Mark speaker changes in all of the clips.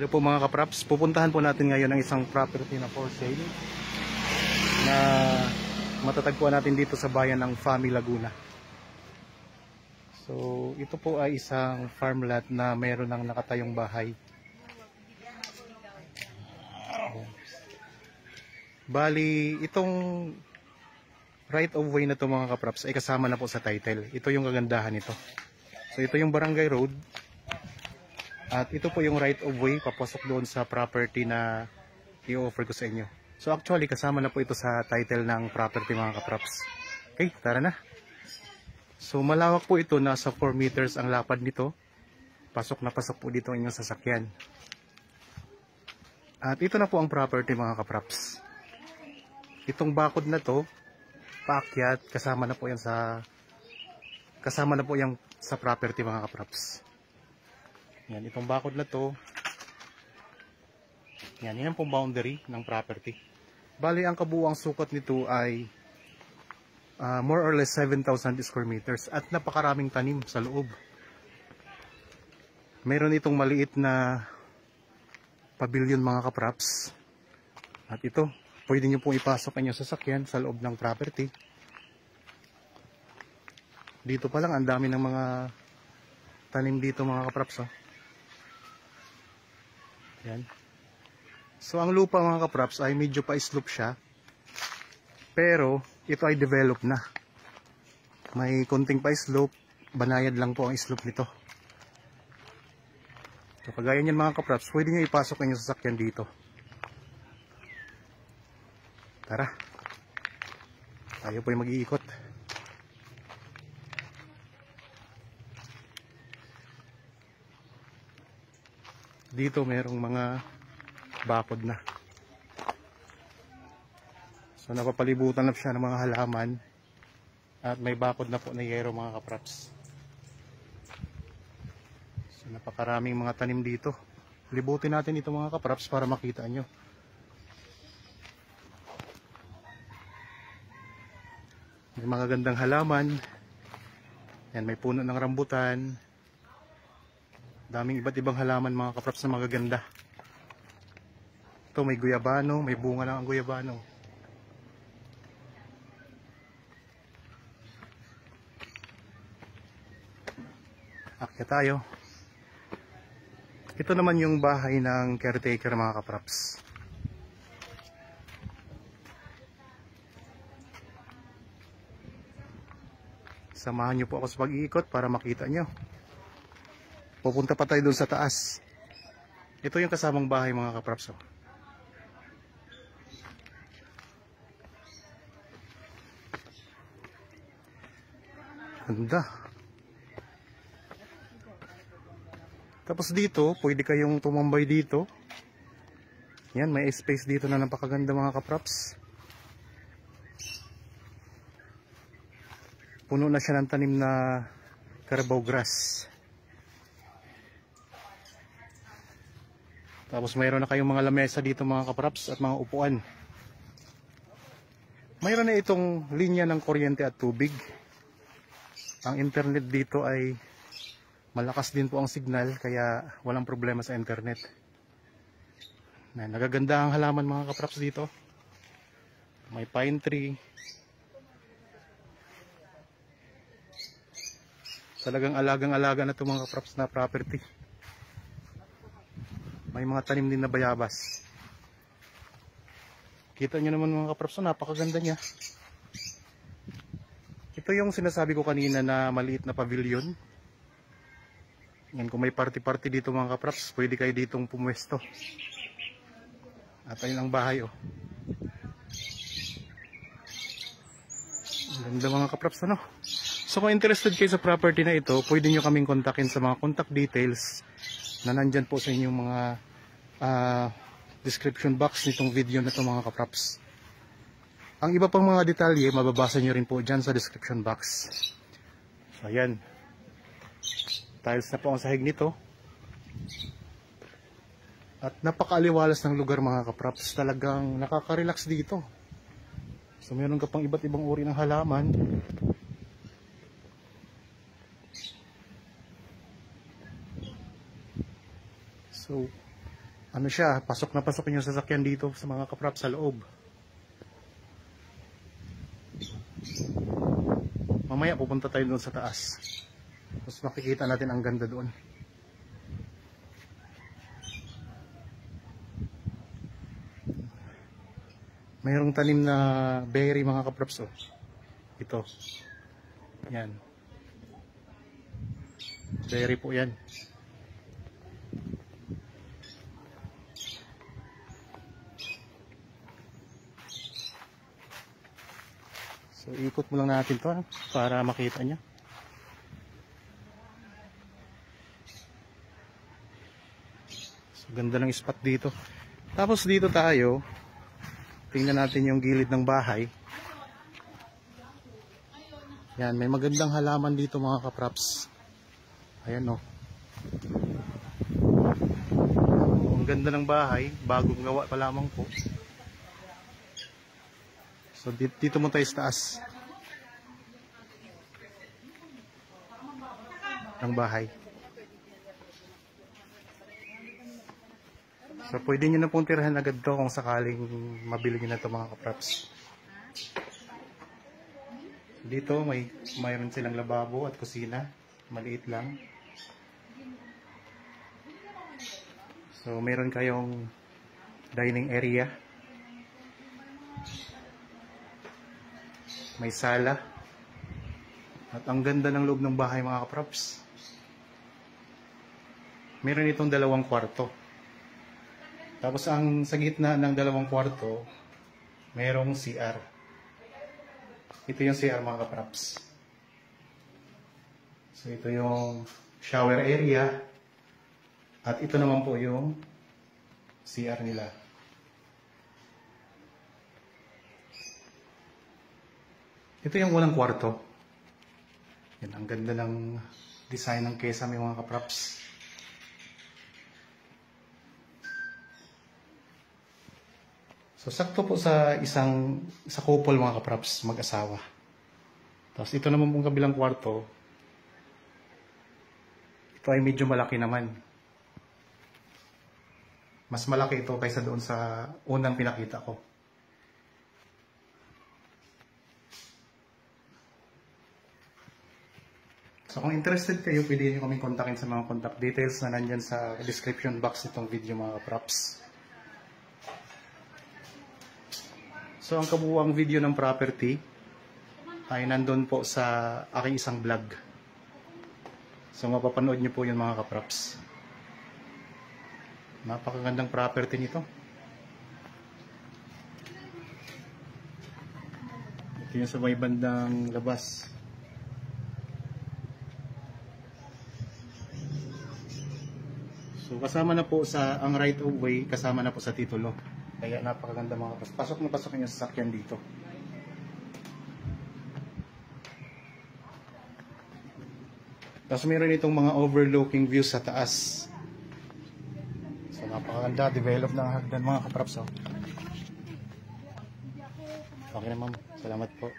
Speaker 1: Ito po mga kapraps, pupuntahan po natin ngayon ang isang property na for sale na matatagpuan natin dito sa bayan ng Fami, Laguna. So ito po ay isang farmland na mayroon ng nakatayong bahay. Bali, itong right of way na ito mga kapraps ay kasama na po sa title. Ito yung kagandahan nito. So ito yung barangay road. At ito po yung right of way papasok doon sa property na i-offer ko sa inyo. So actually kasama na po ito sa title ng property mga kapraps. Okay, tara na. So malawak po ito, nasa 4 meters ang lapad nito. Pasok na pasok po dito ang inyong sasakyan. At ito na po ang property mga kapraps. Itong bakod na to, paakyat, kasama na po yan sa property mga kapraps. Yan, itong bakod na to, yan ang pong boundary ng property. Bali, ang kabuuang sukat nito ay more or less 7,000 square meters at napakaraming tanim sa loob. Meron itong maliit na pavilion mga kapraps. At ito, pwede nyo pong ipasok ang inyong sasakyan sa loob ng property. Dito pa lang, ang dami ng mga tanim dito mga kapraps. Oh. Yan. So ang lupa mga kapraps ay medyo pa-slope siya. Pero ito ay develop na. May konting pa-slope, banayad lang po ang slope nito. So kagaya niyan mga kapraps, pwede nyo ipasok ang inyong sasakyan dito. Tara. Tayo po yung mag-iikot. Dito merong mga bakod na. So napapalibutan na siya ng mga halaman. At may bakod na po na yero mga kapraps. So napakaraming mga tanim dito. Libutin natin ito mga kapraps para makita nyo. May mga gandang halaman. Yan, may puno ng rambutan. Daming iba't ibang halaman mga kapraps na magaganda. Ito may guyabano, may bunga lang ang guyabano. Akyat tayo. Ito naman yung bahay ng caretaker mga kapraps. Samahan nyo po ako sa pag-iikot para makita nyo. Pupunta pa tayo doon sa taas. Ito yung kasamang bahay mga kapraps. Ganda. Tapos dito, pwede kayong tumambay dito. Yan, may space dito na napakaganda mga kapraps. Puno na siya ng tanim na carabao grass. Tapos mayroon na kayong mga lamesa dito mga kapraps at mga upuan. Mayroon na itong linya ng kuryente at tubig. Ang internet dito ay malakas din po ang signal kaya walang problema sa internet. Nagaganda ang halaman mga kapraps dito. May pine tree. Talagang alagang-alaga na ito mga kapraps na property. May mga tanim din na bayabas. Kita nyo naman mga kapraps, napakaganda niya. Ito yung sinasabi ko kanina na maliit na pavilion. Yan, kung may party-party dito mga kapraps, pwede kayo ditong pumwesto. At ayun ang bahay oh. Ganda mga kapraps ano. So kung interested kayo sa property na ito, pwede nyo kaming kontakin sa mga contact details na nandyan po sa inyong mga description box nitong video na ito mga kapraps. Ang iba pang mga detalye mababasa nyo rin po dyan sa description box. So ayan, tiles na po ang sahig nito at napakaaliwalas ng lugar mga kapraps. Talagang nakaka-relax dito. So meron ka pang iba't ibang uri ng halaman. So ano siya, pasok na pasok yung sasakyan dito sa mga kaprops sa loob. Mamaya pupunta tayo doon sa taas. Tapos makikita natin ang ganda doon. Mayroong tanim na berry mga kaprops. Oh. Ito. Yan. Berry po yan. So ikot mo lang natin to para makita niya. So ganda ng spot dito. Tapos dito tayo, tingnan natin yung gilid ng bahay. Yan, may magandang halaman dito mga kaprops. Ayan o. Ang ganda ng bahay, bagong gawa pa lamang po. So dito mo tayo sa taas ng bahay. So pwede nyo na pong tirahan agad to kung sakaling mabili nyo na ito mga kaprops. Dito mayroon silang lababo at kusina, maliit lang. So meron kayong dining area. May sala. At ang ganda ng loob ng bahay mga kaprops. Meron itong 2 kwarto. Tapos ang sa gitna ng 2 kwarto, merong CR. Ito yung CR mga kaprops. So ito yung shower area. At ito naman po yung CR nila. Ito yung unang kwarto. Yan, ang ganda ng design ng kesame mga kaprops. So sakto po sa sa couple mga kaprops, mag-asawa. Tapos ito naman pong kabilang kwarto. Ito ay medyo malaki naman. Mas malaki ito kaysa doon sa unang pinakita ko. So kung interested kayo, pwede nyo kaming kontakin sa mga contact details na nandyan sa description box nitong video mga kaprops. So ang kabuuang video ng property ay nandun po sa aking isang vlog. So mapapanood nyo po yun mga kaprops. Napakagandang property nito. Ito yung sa may bandang labas. So kasama na po sa ang right of way, kasama na po sa titulo. Kaya napakaganda mga kaprops. Pasok na pasok yung sasakyan dito. Tapos meron itong mga overlooking views sa taas. So napakaganda, develop ng hagdan mga kaprops. Oh. Okay na ma'am, salamat po.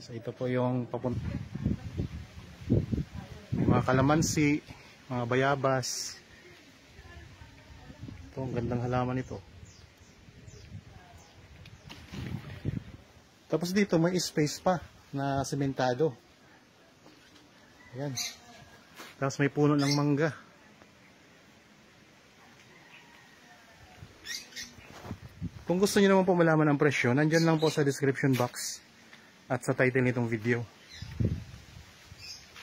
Speaker 1: So ito po yung papunta. May mga kalamansi, mga bayabas. Ito, ang gandang halaman ito. Tapos dito may space pa na sementado. Ayan. Tapos may puno ng mangga. Kung gusto niyo naman po malaman ang presyo, nandyan lang po sa description box at sa title nitong video.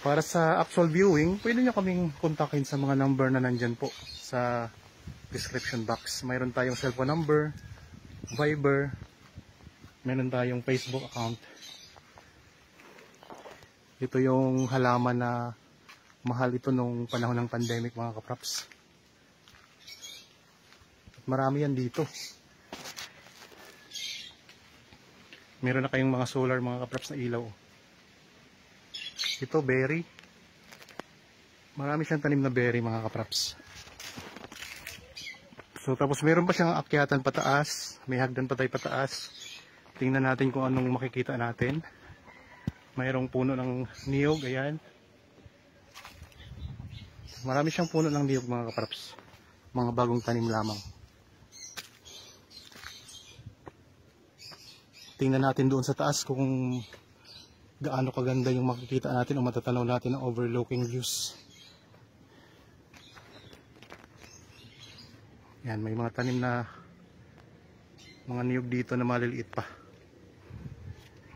Speaker 1: Para sa actual viewing, pwede nyo kaming kontakin sa mga number na nandyan po sa description box. Mayroon tayong cellphone number, Viber, meron tayong Facebook account. Ito yung halaman na mahal ito nung panahon ng pandemic mga kaprops. At marami yan dito. Meron na kayong mga solar mga kaprops na ilaw. Ito berry. Marami siyang tanim na berry mga kaprops. So tapos meron pa siyang akyatan pataas, may hagdan pa tayo pataas. Tingnan natin kung anong makikita natin. Mayroong puno ng niyog, ayan. Marami siyang puno ng niyog mga kaprops. mga bagong tanim lamang. Tingnan natin doon sa taas kung gaano kaganda yung makikita natin o matatanaw natin ng overlooking views. Yan, may mga tanim na mga niyog dito na maliliit pa.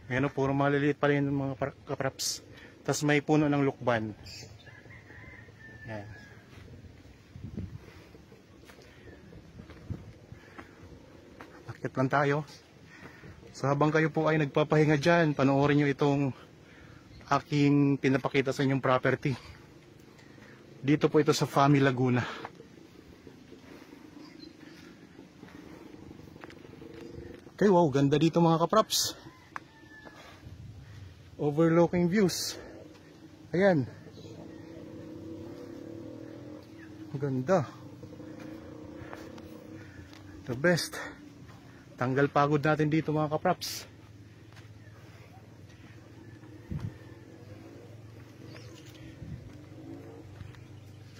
Speaker 1: Ayan o, puro maliliit pa rin mga kapraps. Tapos may puno ng lukban. Yan. Akit lang tayo. So habang kayo po ay nagpapahinga dyan, panoorin nyo itong aking pinapakita sa inyong property. Dito po ito sa Fami Laguna. Okay, wow, ganda dito mga kapraps. Overlooking views. Ayan. Ganda. The best. Tanggal pagod natin dito mga kapraps.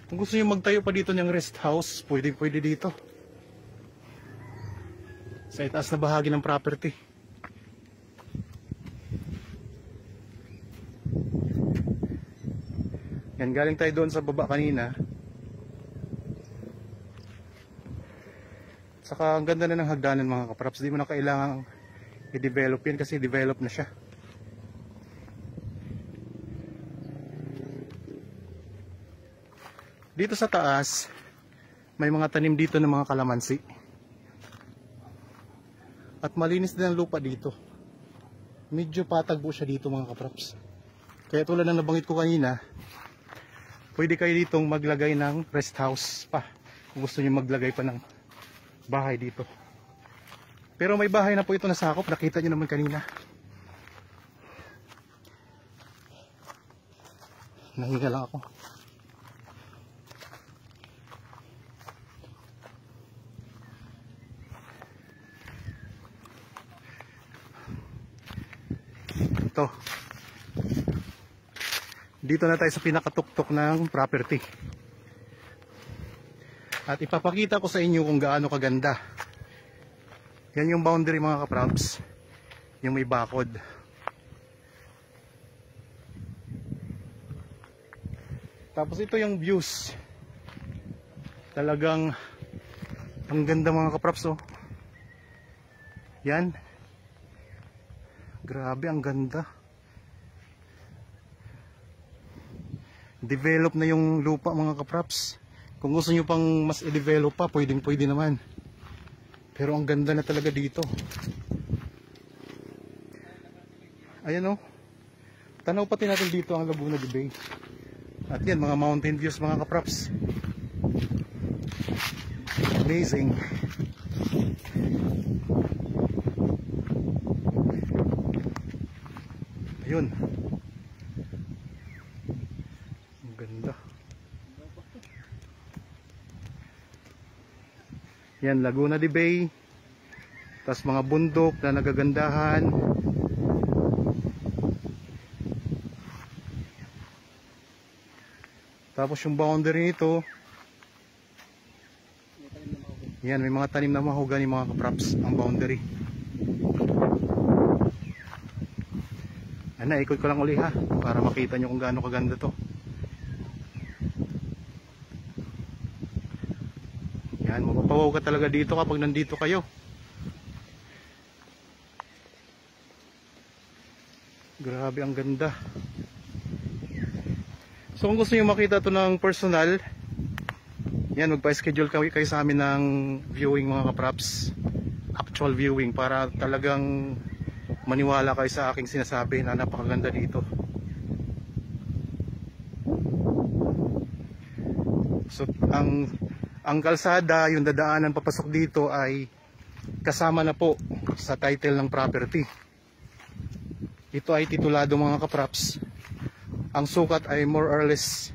Speaker 1: Kung gusto nyo magtayo pa dito ng rest house, pwede dito. Sa itaas na bahagi ng property. Yan, galing tayo doon sa baba kanina. Saka ang ganda na ng hagdanan mga kapraps. Di mo na kailangang i-develop yan kasi develop na siya. Dito sa taas, may mga tanim dito ng mga kalamansi. At malinis din ang lupa dito. Medyo patagbo siya dito mga kapraps. Kaya tulad ng nabanggit ko kanina, pwede kayo ditong maglagay ng rest house pa. Kung gusto nyo maglagay pa ng bahay dito. Pero may bahay na po ito nasakop. Nakita nyo naman kanina. Nahinga lang ako. Ito. Dito na tayo sa pinakatuktok ng property. At ipapakita ko sa inyo kung gaano kaganda. Yan yung boundary mga kapraps. Yung may bakod. Tapos ito yung views. Talagang ang ganda mga kapraps oh. Yan. Grabe, ang ganda. Develop na yung lupa mga kapraps. Kung gusto nyo pang mas i-develop pa, pwede naman. Pero ang ganda na talaga dito. Ayan o. Tanaw pati natin dito ang Laguna de Bay. At yan, mga mountain views mga kapraps. Amazing. Ayun. Ang ganda. Yan, Laguna de Bay. Tapos mga bundok na nagagandahan. Tapos yung boundary nito. Yan, may mga tanim na mahogany mga kapraps ang boundary. Ano, ikot ko lang uli ha para makita nyo kung gaano kaganda to. Yan, mapapawaw ka talaga dito kapag nandito kayo. Grabe, ang ganda. So kung gusto nyo makita to ng personal, yan, magpa-schedule kayo sa amin ng viewing mga kapraps. Actual viewing para talagang maniwala kayo sa aking sinasabi na napakaganda dito. So ang kalsada, yung dadaanan papasok dito ay kasama na po sa title ng property. Ito ay titulado mga kapraps. Ang sukat ay more or less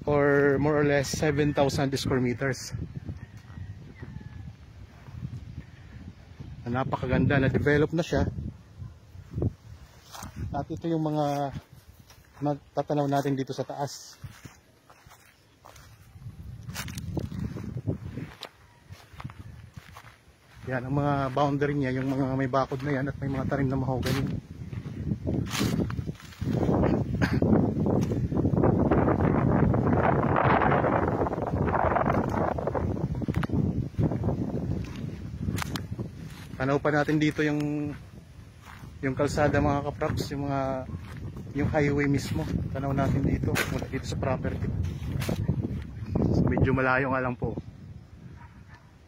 Speaker 1: 7,000 square meters. Napakaganda, na develop na siya. At ito yung mga matatanaw natin dito sa taas. Yan ang mga boundary niya, yung mga may bakod na yan at may mga tarim na mahogany. Tanaw pa natin dito yung kalsada mga kapraps, yung highway mismo. Tanaw natin dito mula dito sa property. So, medyo malayo nga lang po.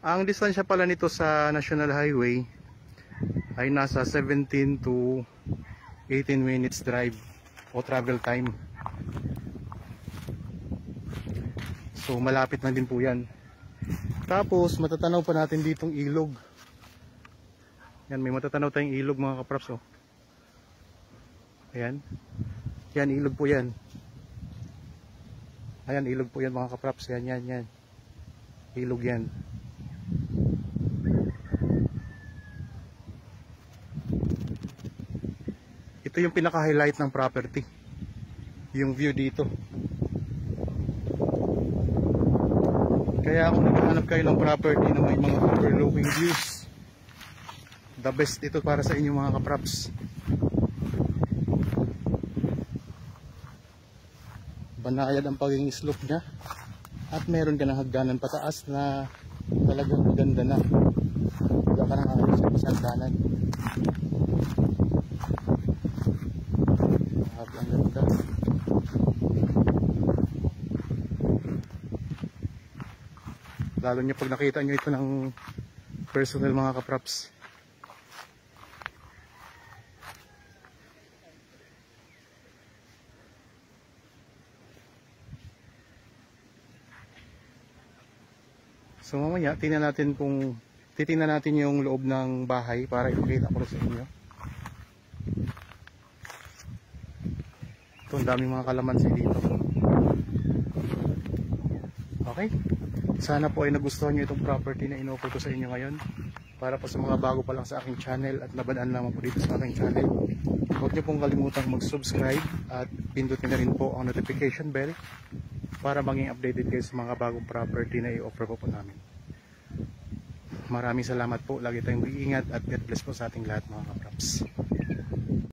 Speaker 1: Ang distansya pala nito sa National Highway ay nasa 17 to 18 minutes drive o travel time. So malapit na din po yan. Tapos matatanaw pa natin ditong ilog. Yan, may matatanaw tayong ilog mga kapraps. Oh. Ayan. Yan, ilog po yan. Ayan, ilog po yan mga kapraps. Yan. Ilog yan. Ito yung pinaka-highlight ng property. Yung view dito. Kaya kung naghahanap kayo ng property na may mga overlooking views, the best ito para sa inyo mga kapraps. Banayad ang pagiging slope niya at meron ka ng hagdanan pataas na talagang maganda na. Wala ka nang ayos sa hagdanan. Ang ganda. Lalo nyo pag nakita nyo ito ng personal mga kapraps. So mamaya titingnan natin yung loob ng bahay para ipakita ko sa inyo. Ito, ang daming mga kalamansi dito. Okay? Sana po ay nagustuhan nyo itong property na in-offer ko sa inyo ngayon. Para po sa mga bago pa lang sa aking channel at nabadaan lamang po dito sa aking channel, huwag nyo pong kalimutang mag-subscribe at pindutin na rin po ang notification bell para maging updated kayo sa mga bagong property na i-offer po namin. Maraming salamat po. Lagi tayong mag-iingat at God bless po sa ating lahat mga kapraps.